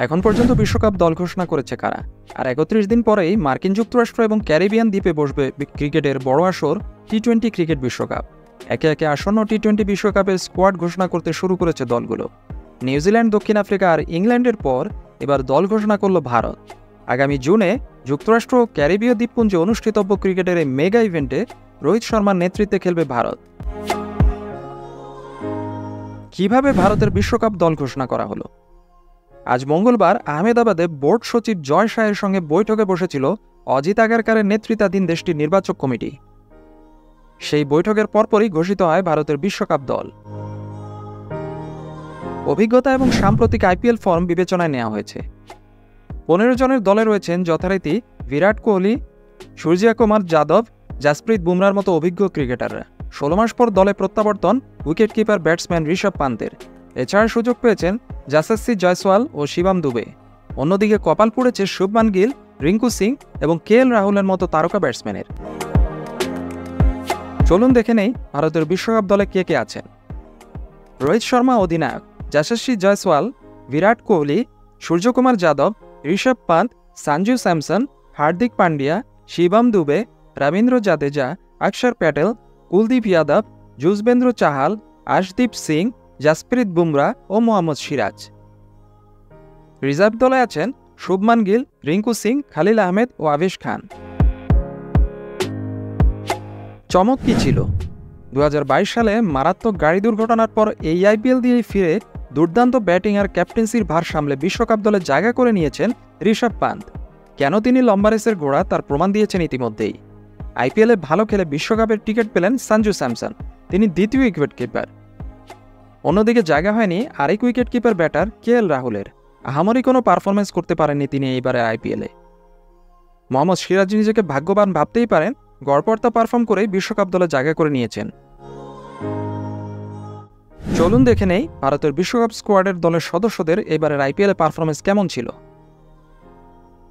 এখন পর্যন্ত বিশ্বকাপ দল ঘোষণা করেছে কারা? আর ৩১ দিন পরেই মার্কিন যুক্তরাষ্ট্র এবং ক্যারিবিয়ান দ্বীপে বসবে ক্রিকেটের বড় আসর টি-20 ক্রিকেট বিশ্বকাপ। একে একে আসন্ন টি-20 বিশ্বকাপের স্কোয়াড ঘোষণা করতে শুরু করেছে দলগুলো। নিউজিল্যান্ড, দক্ষিণ আফ্রিকা আর ইংল্যান্ডের পর এবার দল ঘোষণা করল ভারত। আগামী জুনে যুক্তরাষ্ট্র ও ক্যারিবীয় দ্বীপপুঞ্জে অনুষ্ঠিতব্য ক্রিকেটের এই মেগা ইভেন্টে রোহিত শর্মার নেতৃত্বে খেলবে ভারত। কিভাবে ভারতের বিশ্বকাপ দল ঘোষণা করা হলো? আজ মঙ্গলবার আহমেদাবাদে বোর্ড সচিব জয় শাহের সঙ্গে বৈঠকে বসেছিল অজিত আগারকারের নেতৃত্বাধীন দেশটির নির্বাচক কমিটি। সেই বৈঠকের পরপরই ঘোষিত হয় ভারতের বিশ্বকাপ দল। অভিজ্ঞতা এবং সাম্প্রতিক আইপিএল ফর্ম বিবেচনায় নেওয়া হয়েছে। 15 জনের দলে রয়েছেন যথারীতি বিরাট কোহলি, সূর্যকুমার যাদব, জাসপ্রীত বুমরার মতো অভিজ্ঞ ক্রিকেটাররা। 16 মাস পর দলে প্রত্যাবর্তন উইকেট কিপার ব্যাটসম্যান ঋষভ পান্তের। এছাড়া সুযোগ পেয়েছেন যশস্বী জয়সওয়াল ও শিবম দুবে। অন্যদিকে কপাল পুড়েছে শুভমান গিল, রিঙ্কু সিং এবং কেএল রাহুলের মতো তারকা ব্যাটসম্যানের। চলুন দেখে নেই ভারতের বিশ্বকাপ দলে কে কে আছেন। রোহিত শর্মা অধিনায়ক, যশস্বী জয়সওয়াল, বিরাট কোহলি, সূর্যকুমার যাদব, ঋষভ পান্ত, সঞ্জু স্যামসন, হার্দিক পান্ডিয়া, শিবম দুবে, রবীন্দ্র জাদেজা, অক্ষর প্যাটেল, কুলদীপ যাদব, যুজবেন্দ্র চাহাল, আশদীপ সিং, জাসপ্রীত বুমরা ও মোহাম্মদ সিরাজ। রিজার্ভ দলে আছেন শুভমান গিল, রিঙ্কু সিং, খালিল আহমেদ ও আবেশ খান। চমক কি ছিল? 2022 সালে মারাত্মক গাড়ি দুর্ঘটনার পর এই আইপিএল দিয়েই ফিরে দুর্দান্ত ব্যাটিং আর ক্যাপ্টেন্সির ভার সামলে বিশ্বকাপ দলে জায়গা করে নিয়েছেন ঋষভ পান্ত। কেন তিনি লম্বা রেসের ঘোড়া তার প্রমাণ দিয়েছেন ইতিমধ্যেই। আইপিএলে ভালো খেলে বিশ্বকাপের টিকিট পেলেন সঞ্জু স্যামসন, তিনি দ্বিতীয় উইকেট কিপার। অন্যদিকে জায়গা হয়নি আরেক উইকেট কিপার ব্যাটার কেএল রাহুলের। আহামরি কোনো পারফরমেন্স করতে পারেননি তিনি এইবারের আইপিএলে। মোহাম্মদ সিরাজ নিজেকে ভাগ্যবান ভাবতেই পারেন, গড়পড়তা পারফর্ম করেই বিশ্বকাপ দলে জায়গা করে নিয়েছেন। চলুন দেখে নেই ভারতের বিশ্বকাপ স্কোয়াডের দলের সদস্যদের এবারের আইপিএলে পারফরমেন্স কেমন ছিল।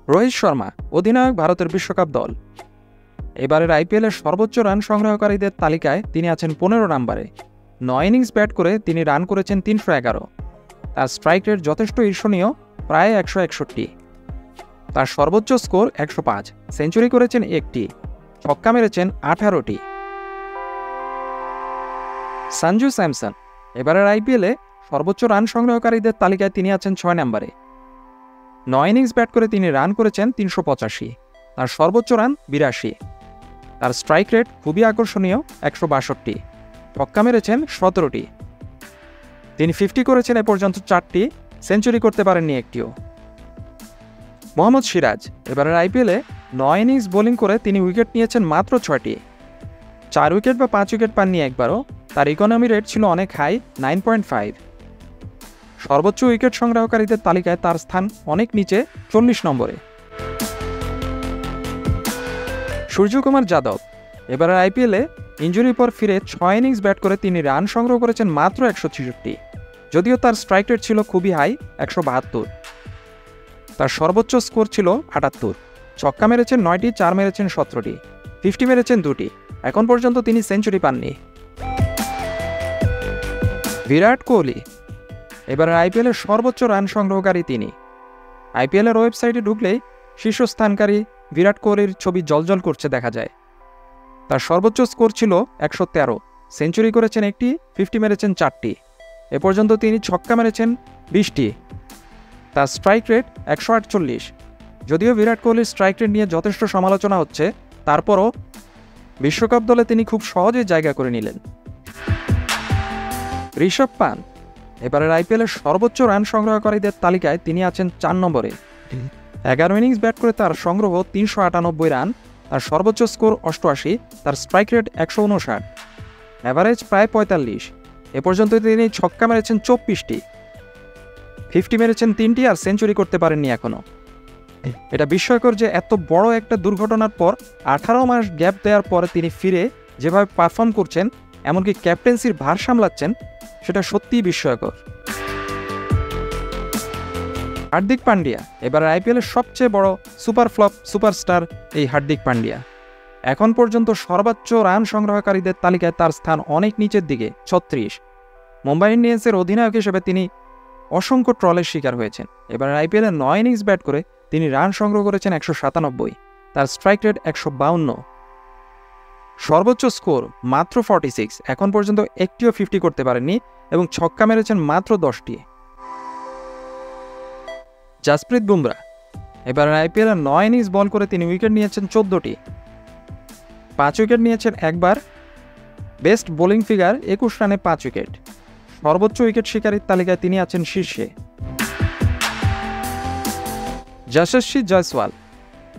রোহিত শর্মা অধিনায়ক ভারতের বিশ্বকাপ দল। এবারের আইপিএলের সর্বোচ্চ রান সংগ্রহকারীদের তালিকায় তিনি আছেন 15 নম্বরে। 9 ইনিংস ব্যাট করে তিনি রান করেছেন 311। তার স্ট্রাইক রেট যথেষ্ট ঈর্ষণীয়, প্রায় 161। তার সর্বোচ্চ স্কোর 105। সেঞ্চুরি করেছেন 1টি, ছক্কা মেরেছেন 18টি। সঞ্জু স্যামসন এবারের আইপিএলে সর্বোচ্চ রান সংগ্রহকারীদের তালিকায় তিনি আছেন 6 নম্বরে। 9 ইনিংস ব্যাট করে তিনি রান করেছেন 385। তার সর্বোচ্চ রান 82। তার স্ট্রাইক রেট খুবই আকর্ষণীয়, 162। ছক্কা মেরেছেন 17টি। তিনি 50 করেছেন এ পর্যন্ত 4টি, সেঞ্চুরি করতে পারেননি একটিও। মোহাম্মদ সিরাজ এবারের আইপিএলে 9 ইনিংস বোলিং করে তিনি উইকেট নিয়েছেন মাত্র 6টি। 4 উইকেট বা 5 উইকেট পাননি একবারও। তার ইকোনমি রেট ছিল অনেক হাই, 9.5। সর্বোচ্চ উইকেট সংগ্রহকারীদের তালিকায় তার স্থান অনেক নিচে, 40 নম্বরে। সূর্যকুমার যাদব এবারের আইপিএলে ইনজুরির পর ফিরে 6 ইনিংস ব্যাট করে তিনি রান সংগ্রহ করেছেন মাত্র 166। যদিও তার স্ট্রাইক রেট ছিল খুবই হাই, 172। তার সর্বোচ্চ স্কোর ছিল 78। ছক্কা মেরেছেন 9টি, 4 মেরেছেন 17টি, 50 মেরেছেন 2টি। এখন পর্যন্ত তিনি সেঞ্চুরি পাননি। বিরাট কোহলি এবারের আইপিএলের সর্বোচ্চ রান সংগ্রহকারী তিনি। আইপিএলের ওয়েবসাইটে ঢুকলেই শীর্ষস্থানকারী বিরাট কোহলির ছবি জ্বলজ্বল করছে দেখা যায়। তার সর্বোচ্চ স্কোর ছিল 113। সেঞ্চুরি করেছেন 1টি, 50 মেরেছেন 4টি। এ পর্যন্ত তিনি ছক্কা মেরেছেন 20টি। তার স্ট্রাইক রেট 148। যদিও বিরাট কোহলির স্ট্রাইক রেট নিয়ে যথেষ্ট সমালোচনা হচ্ছে, তারপরও বিশ্বকাপ দলে তিনি খুব সহজেই জায়গা করে নিলেন। ঋষভ পান্ত এবারের আইপিএলের সর্বোচ্চ রান সংগ্রহকারীদের তালিকায় তিনি আছেন 4 নম্বরে। 11 ইনিংস ব্যাট করে তার সংগ্রহ 398 রান। তার সর্বোচ্চ স্কোর 88। তার স্ট্রাইক রেট 159। অ্যাভারেজ প্রায় 45। এ পর্যন্ত তিনি ছক্কা মেরেছেন 24টি, 50 মেরেছেন 3টি, আর সেঞ্চুরি করতে পারেননি এখনও। এটা বিস্ময়কর যে এত বড় একটা দুর্ঘটনার পর 18 মাস গ্যাপ দেওয়ার পরে তিনি ফিরে যেভাবে পারফর্ম করছেন, এমনকি ক্যাপ্টেন্সির ভার সামলাচ্ছেন, সেটা সত্যিই বিস্ময়কর। হার্দিক পান্ডিয়া এবার আইপিএলের সবচেয়ে বড় সুপার ফ্লপ সুপারস্টার এই হার্দিক পান্ডিয়া। এখন পর্যন্ত সর্বোচ্চ রান সংগ্রহকারীদের তালিকায় তার স্থান অনেক নিচের দিকে, 36। মুম্বাই ইন্ডিয়ান্সের অধিনায়ক হিসেবে তিনি অসংখ্য ট্রলের শিকার হয়েছেন। এবার আইপিএলে 9 ইনিংস ব্যাট করে তিনি রান সংগ্রহ করেছেন 197, তার স্ট্রাইক রেট 152, সর্বোচ্চ স্কোর মাত্র 46, এখন পর্যন্ত একটিও 50 করতে পারেননি এবং ছক্কা মেরেছেন মাত্র 10টি। জাসপ্রীত বুমরা এবার আইপিএলে 9 ইনিংস বল করে তিনি উইকেট নিয়েছেন 14টি, 5 উইকেট নিয়েছেন একবার, বেস্ট বোলিং ফিগার 21 রানে 5 উইকেট, সর্বোচ্চ উইকেট শিকারীর তালিকায় তিনি আছেন শীর্ষে। যশস্বী জয়সওয়াল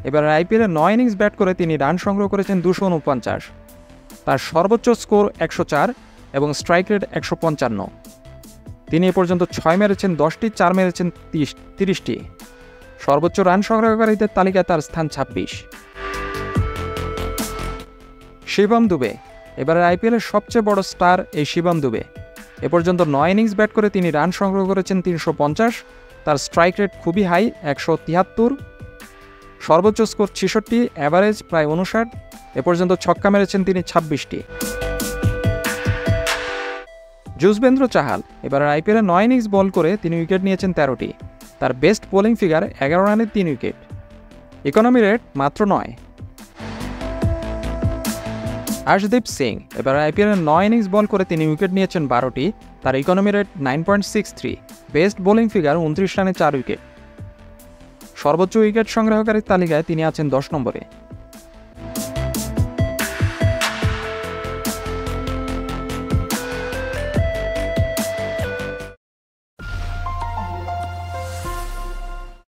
এবার আইপিএলে 9 ইনিংস ব্যাট করে তিনি রান সংগ্রহ করেছেন 249, তার সর্বোচ্চ স্কোর 104 এবং স্ট্রাইক রেট 155। তিনি এ পর্যন্ত 6 মেরেছেন 10টি, 4 মেরেছেন 30টি, সর্বোচ্চ রান সংগ্রহকারীদের তালিকায় তার স্থান 26। শিবম দুবে এবার আইপিএলের সবচেয়ে বড় স্টার এই শিবম দুবে, এ পর্যন্ত 9 ইনিংস ব্যাট করে তিনি রান সংগ্রহ করেছেন 350, তার স্ট্রাইক রেট খুবই হাই 173, সর্বোচ্চ স্কোর 66, অ্যাভারেজ প্রায় 59, এ পর্যন্ত ছক্কা মেরেছেন তিনি 26টি। যুজবেন্দ্র চাহাল এবার আইপিএলে 9 ইনিংস বল করে তিনি উইকেট নিয়েছেন 13টি, তার বেস্ট বোলিং ফিগার 11 রানে 3 উইকেট, ইকোনমি রেট মাত্র 9। আর্শদীপ সিং এবার আইপিএলে 9 ইনিংস বল করে তিনি উইকেট নিয়েছেন 12টি, তার economy rate 9.63, best bowling figure 29 রানে 4 উইকেট, সর্বোচ্চ উইকেট সংগ্রহকারীর তালিকায় তিনি আছেন 10 নম্বরে।